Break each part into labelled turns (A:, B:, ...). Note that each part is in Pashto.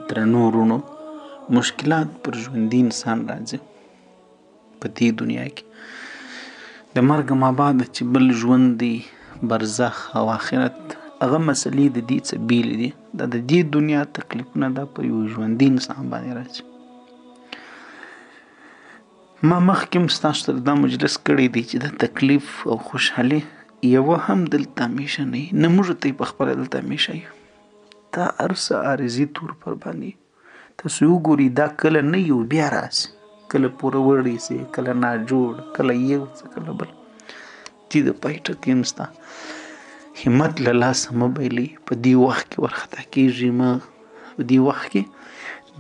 A: درنو ورونو مشکلات پر ژوندي انسان راځي په دې دنیا کې د مرګ ما بعد چې بل ژوند دی برزخ او آخرت هغه مسلې د دې څه بیلې دي دا د دې دنیا تکلیفونه دا پر یو ژوندي انسان باندې راځي ما مخکې ستاسو سره دا مجلس کړی دی چې د تکلیف او خوشحالي یوه هم دلته همیشه نه وي نه موږ ته یې پخپله دلته همیشه یو دا هر څه عارضي طور پر باندې تاسو وګورئ دا کله نه یو بیا راسي کله پوره وړی سي کله ناجوړ کله یو څه کله بل چې د پای ټکی نسته همت له لاسه مه بایلئ په دې وخت کې ورخطا کېږي مه په دې وخت کې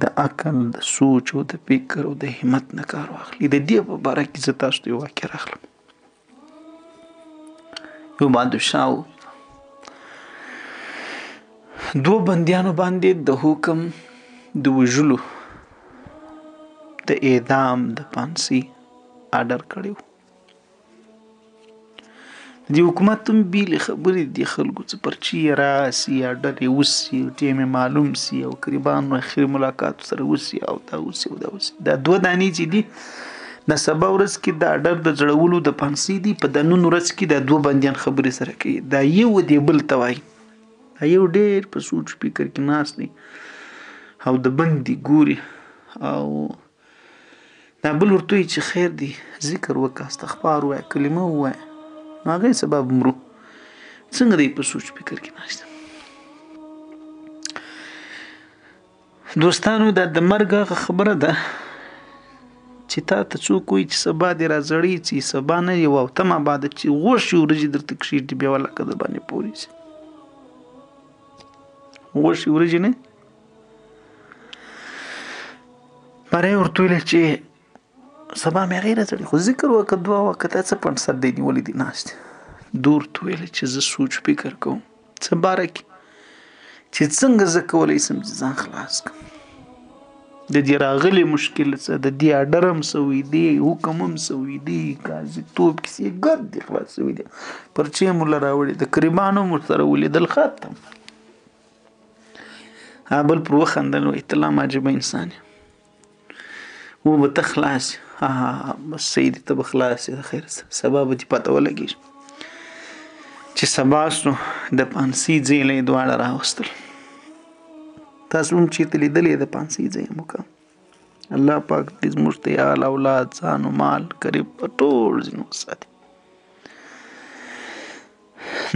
A: د عقل د سوچ او د فکر او د همت نه کار واخلئ د دې په باره کې زه تاسو ته یو واقعه راخلم یو بادشاه و دوه بندیانو باندې د حکم د وژلو د اعدام د پانسي آرډر کړی و د حکومت هم بیلې خبرې دي خلکو څه پرچې راسي آرډر یې وسي ټیم یې معلوم سي او قریبان اخر ملاقات سره وسي او دا وسي او دا وسي دا دوه دانې چې دي د سبا ورځ کې د آرډر د جوړولو د پانسي دي په د نن ورځ کې دا دوه بندیان خبرې سره کوي دا یو دی بل ته وایي دا یو ډېر په سوچ فکر کې ناست دی او د بندي ګوري او دا بل ورته وایي چې خیر دی ذکر وکړه استغفار ووایه کلمه ووایه نو هغې سبب مرو څنګه دی په سوچ فکر کې ناست دوستانو دا د مرګ هغه خبره ده چې تا ته څوک وایي چې سبا دې راځړي چې سبا نه یو او تمه بعد چې غوښې ورځې درته کښېږدي بیا ولکه د باندې پورې شي غوښې ورځې نه بری ورته ویل چې سبا مې هغې راځړي خو ذکر وکړه دوه وکړه تا څه پنسر دی نیولې دي ناست ده ورته ویل چې زه سوچ فکر کوم څه باره کې چې څنګه زه کولی شم چې ځان خلاص کړم د دې راغلي مشکل څه د دې آرډر هم سوی دی حکم هم سوی دی قاضي توب کیسې ګرد دی خلاص سوی دی پرچې مو له راوړي د قریبانو مو سره ولیدل ختم بل پر وخندل وایي ته لا عجیبه انسان یې و به ته خلاص بس صحیح دی ته به خلاص یې د خیر سبا به دې پته ولګېږي چې سبا شو د پانسي ځای له یې دواړه راوستل تاسو هم چېرته لیدلی د پانسي ځای هم وکړه الله پاک دې زموږ ته یال اولاد ځان و مال قریب په ټول ځینو وساتي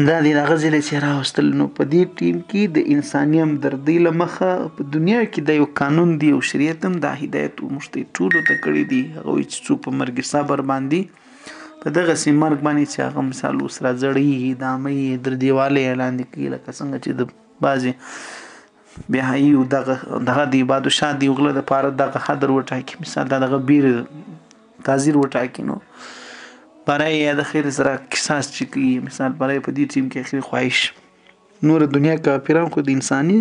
A: دا دې هغه ځای له چې راوستل نو په دې ټیم کې د انساني همدردۍ له مخه په دنیا کې دا یو قانون دی او شریعت هم دا هدایت موږ ته ټولو ته کړی دی هغه وایي چې څوک په مرګ صبر باندې په دغسې مرګ باندې چې هغه مثال اوس راځړي دامه یې در دیواله یې لاندې کوي لکه څنګه چې د بعضې بهایي او دغه د بادشاه د غله دپاره دغه حدر وټاکي مثال دا دغه بیر تاذیر وټاکي نو برای یې د خیر سره قصاص چې کوي مثال برای په دې ټیم کې اخري خواهش نور دنیا کافران خو د انساني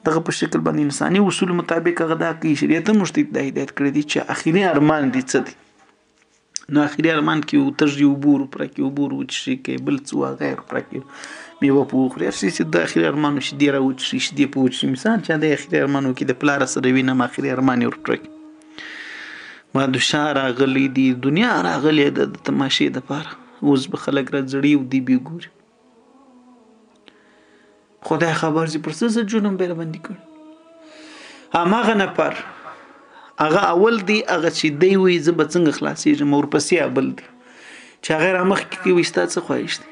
A: دغه په شکل باندې انساني اصول مطابق هغه دا کوي شریعت هم موږ ته دا هدایت کړی دی چې اخري ارمان دې څه دی نو اخري ارمان کې ترجیح اوبور پوره کې اوبور وچشي کې بل څه غیر پوره کې میوه په وخوري هر شي چې د اخري ارمان شیدې راوچشي شیدې په وچشي مثال چې د اخري ارمانو کې د پلار سره وینم اخري ارمان یې ورپوره کړي بادشاه راغلی دی دنیا راغلی د تماشې دپاره اوس به خلک راځړي او دی به ګوري خدای خبر چې پر څه جنم به راباندې کړي هماغه نفر هغه اول دی هغه چې دی وایي زه به څنګه خلاصېږم ورپسې بل دی چې هغه رامخکې کوي وایي ستا څه خواهش دی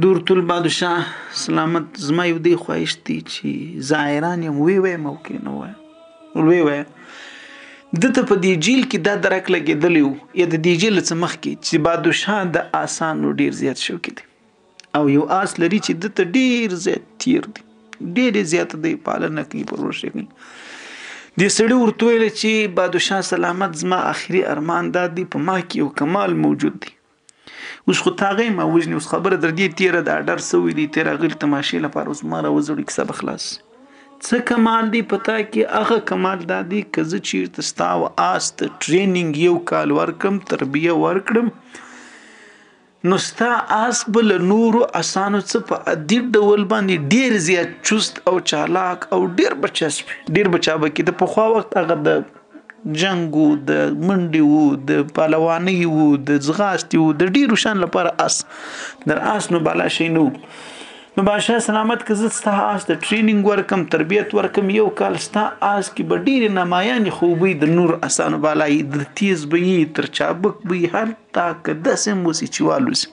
A: دورتل بادشاه سلامت زما یو دی خواهش دی چې زه حیران یم وی وایم او که نه وایم وی وایم دته په دې جیل کې دا درک لګېدلی و یا د دې جیل څه مخکې چې بادشاه د آسانو ډېر زیات شوقي دی او یو آس لري چې دته ډېر زیات تیر دی ډېرې زیاته دی پالنه کوي پرورش یې کوي دې سړي ورته ویل چې بادشاه سلامت زما آخري ارمان دا دی په ما کې یو کمال موجود دی اوس خو تا هغه ما وژني اوس خبره در دې تیره د آرډر سوی دی تیر هغې تماشې لپاره اوس ما راوځړي کیسه به خلاص څه کمال دی پتا کې هغه کمال دا دی که زه چېرته ستا و آس ته ټرینینګ یو کال ورکړم تربیه ورکړم نو ستا آس به له نورو اسانو څه په عادي ډول باندې ډېر زیات چست او چالاک او ډېر بچسپي ډېر بچا به کې د پخوا وخت هغه د جنګ وو د منډې وو د پهلوانۍ وو د ځغاستې وو د ډېرو شان لپاره آس در آس نو بالا شی نه وو نو بادشاه سلامت که زه ستا آس د ټریننګ ورکم تربیت ورکم یو کال ستا آس کې به ډېرې نمایانې خوبۍ د نور اسانو بالا یي د تیز به یي تر چابک به یي حتی که داسې هم وسي چې والوځي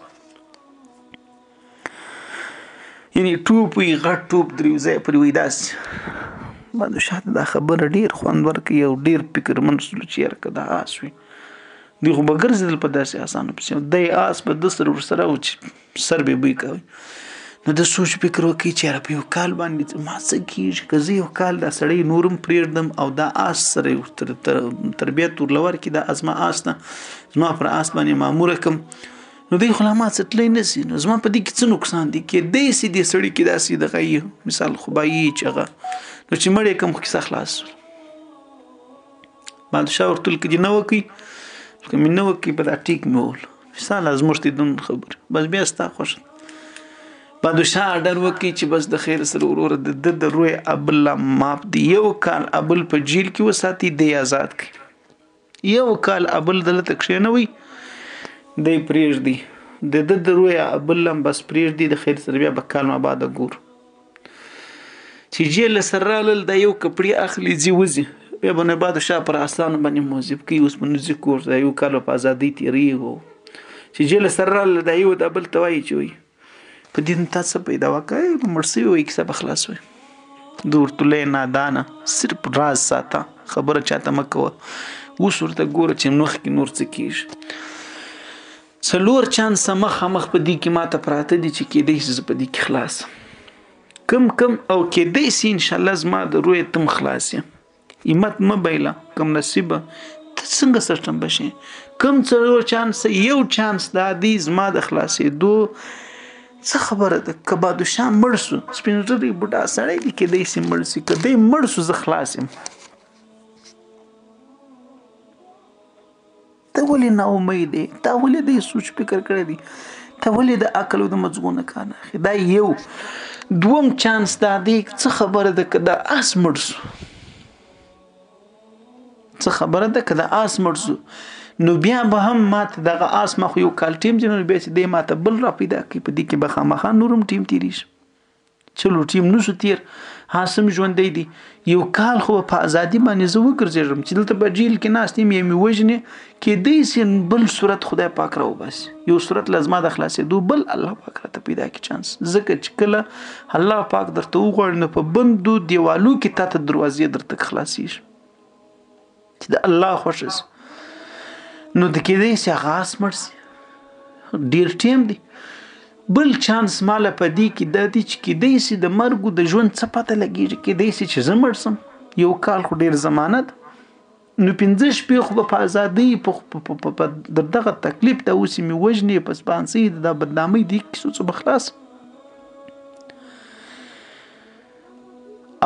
A: یعنې ټوپ وي غټ ټوپ در یو ځای پورې وي داسې بادشاه ته دا خبره ډېر خوند ورکوي او ډېر فکرمند شو چې یاره که دا آس وي دوی خو به ګرځېدل په داسې اسانو پسې دی آس به ده سره ورسره و چې سر به بوی کوي نو د سوچ فکر وکړي چې یاره په یو کال باندې ما څه کېږي که زه یو کال دا سړی نورم پرېږدم او دا آس سره تربیت ورله ورکړي دا زما آس نه زما پر آس باندې ماموره کړم نو دوی خو لا ما څټلی نه شي نو زما په دې کې څه نقصان دي کېدی شي دې سړي کې داسې دغه یي مثال خو به یي چې هغه نو چې مړ یې کړم خو کیسه خلاص بادشاه ورته ویل که دې نه وکړي که مې نه وکړي په دا ټیک مې وویل مثال زموږ ته دون خبر بس بیا ستا خوښه بادشاه اډر وکړي چې بس د خیر سره وروره د روی ابل لا ماپ دی یو کال ابل په جیل کې وساتي دی آزاد کړي یو کال ابل دلته کښېنوي دی پرېږدي د روی ابل لا بس پرېږدي د خیر سره بیا به کال ما بعده ګور چې جیل سره رالل دا یو کپړې اخلي ځي وځي بیا به نه بادشاه پر اسانو باندې موظف کوي اوس به نه ځي کور دا یو کال په ازادۍ تېرېږي چې جیل سره رالل دا یو د ابل ته وایي چې وایي په دې تا څه پیدا وکړئ مړ شوي وایي کیسه به خلاص وي د ورته لوی نادانه صرف راز ساته خبره چاته مه کوه اوس ورته ګوره چې مخکې نور څه کېږي څلور چانسه مخامخ په دې کې ماته پراته دي چې کېدی شي زه په دې کې خلاص کم او کېدی شي انشاءالله زما د روی تم خلاص یم همت مه بایله کم نصیبه ته څنګه سرټم بشي کم څلور چانسه یو چانس دا دی زما د خلاصېدو څه خبره ده که بادشاه مړ شو سپین ږیری بوډا سړی دی کېدی شي مړ شي که دی مړ شو زه خلاص یم ته ولې ناامید یې تا ولې دې سوچ فکر کړی دی ته ولې د عقل او د مزغو نه کار نه اخلې دا یو دوم چانس دا دی څه خبره ده که دا آس مړ شو څه خبره ده که دا آس مړ شو نو بیا به هم ماته دغه آس ما خو یو کال ټیم چې نو بیا چې دی ماته بل را پیدا کړي په دې کې به خامخا نورم ټیم تېرېږي چلو ټیم نه شو تېر حاسم ژوندی دی یو کال خو په ازادي باندې زه وګرځېږم چې دلته په جیل کې ناست یم یا مې وژنې کېدی شي بل صورت خدای پاک راوباسي یو صورت له زما د خلاصېدو بل الله پاک راته پیدا کړي چانس ځکه چې کله الله پاک درته وغواړي نو په بندو دیوالو کې تا ته دروازې درته خلاصېږي چې د الله خوښه شي نو د کېدی شي هغه آس مړ شي ډېر ټیم دی بل چانس ماله په دې کې دا دی چې کېدی شي د مرګو د ژوند څه پته لګېږي کېدی شي چې زه مړ شم یو کال خو ډېر زمانه ده نو 15 شپې خو به په ازادۍ په دغه تکلیف ته اوسې مې وژنې په سپانسۍ د بدنامۍ دې کیسو څه به خلاص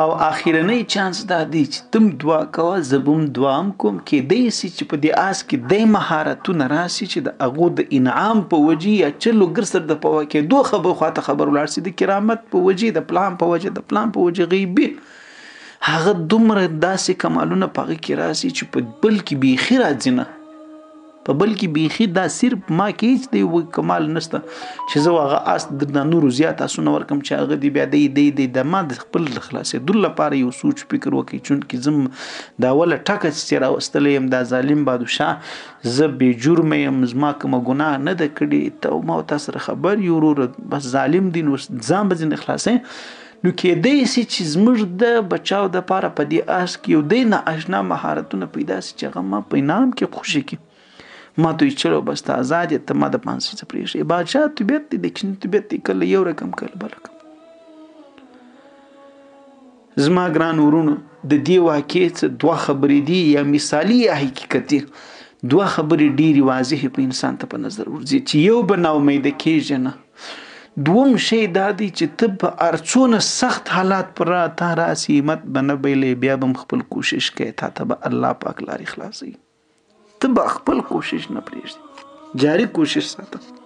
A: او اخیرنۍ چانس دا دی چې تم دعا کوه زه به هم دعا هم کوم کېدی شي چې په دې آس کې دی مهارتونه راشي چې د هغو د انعام په وجې یا چلو ګر سر د په کېدو خواته خبر ولاړ شي د کرامت په وجې د پلان په وجې غیبي هغه دومره داسې کمالونه په هغه کې راشي چې په بل کې بیخي راځي نه په بل کې بیخي دا صرف ما کې هیڅ دی کمال نشته چې زه هغه آس د نورو زیات آسونه ورکم چې هغه دی بیا دی د ما د خپل خلاصېدو لپاره یو سوچ فکر وکړي چونکې زه دا اوله ټکه چې راوستلی یم دا ظالم بادشاه زه بې جرمه یم زما کومه ګناه نه ده کړې ته ما تا سره خبر یو وروره بس ظالم دی نو ځان به ځینې خلاصوي نو کېدی شي چې زموږ د بچاو دپاره په دې آس کې یو دی نااشنا مهارتونه پیدا شي چې هغه ما په انعام کې خوشي کړي ما توی چلو بس ته آزاد ته ما د پانسي څه پرېږدي بادشاه طبیعت دی د کښېني طبیعت دی کله یو رقم کله بل رقم زما ګران ورونو د دې واقعې څه دوه خبرې دي یا مثالي یا حقیقتي دوه خبرې ډېرې واضحې په انسان ته په نظر ورځي چې یو به ناامیده کېږي نه دوم شی دا دی چې ته په ارڅونه سخت حالات پر تا راسي همت به نه بایلې بیا به هم خپل کوشش کوې تا ته به الله پاک لارې خلاصوي ته به خپل کوشش نه پرېږدي جاري کوشش ساته